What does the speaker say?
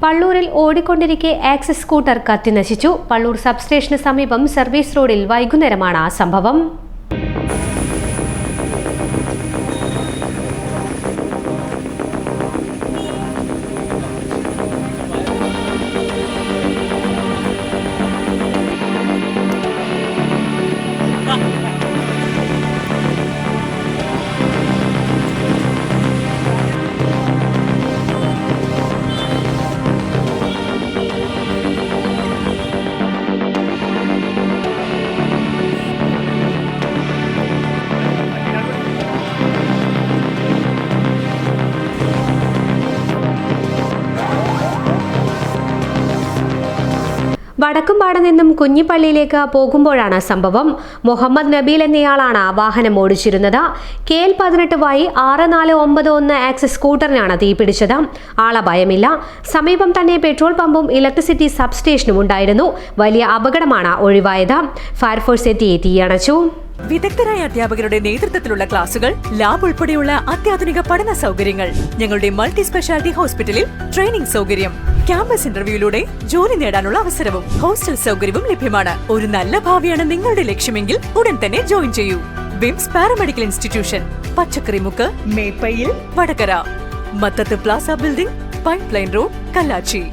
പള്ളൂരിൽ ഓടിക്കൊണ്ടിരിക്കെ access scooter കത്തിനശിച്ചു. Pallur സബ്സ്റ്റേഷന് സമീപം service റോഡിൽ വൈകുന്നേരമാണ് സംഭവം. വടക്കുംപാട് നിന്നും കുഞ്ഞിപ്പള്ളിയിലേക്ക് പോകുമ്പോഴാണ് സംഭവം. മുഹമ്മദ് നബീൽ എന്നയാളാണ് വാഹനം ഓടിച്ചിരുന്നത്. KL18Y 6491 ആക്സസ് സ്കൂട്ടറിനാണ് തീപിടിച്ചത്. ആളപായമില്ല. സമീപം തന്നെ പെട്രോൾ പമ്പും ഇലക്ട്രിസിറ്റി സബ്സ്റ്റേഷനും ഉണ്ടായിരുന്നു. വലിയ അപകടമാണ് ഒഴിവായത്. ഫയർഫോഴ്സ് എത്തി തീയണച്ചു. വിദഗ്ധരായ അധ്യാപകരുടെ നേതൃത്വത്തിലുള്ള ക്ലാസുകൾ, ലാബ് ഉൾപ്പെടെയുള്ള അത്യാധുനിക പഠന സൗകര്യങ്ങൾ. ഞങ്ങളുടെ മൾട്ടി സ്പെഷ്യാലിറ്റി ഹോസ്പിറ്റലിൽ ട്രെയിനിംഗ് സൗകര്യം, ക്യാമ്പസ് ഇന്റർവ്യൂയിലൂടെ ജോലി നേടാനുള്ള അവസരവും ഹോസ്റ്റൽ സൗകര്യവും ലഭ്യമാണ്. ഒരു നല്ല ഭാവിയാണ് നിങ്ങളുടെ ലക്ഷ്യമെങ്കിൽ ഉടൻ തന്നെ ജോയിൻ ചെയ്യൂ. VIMS paramedical institution, Pachakkarimukku, Meppayil, Vadakara, Mathath plaza building, pipeline road, Kallachi.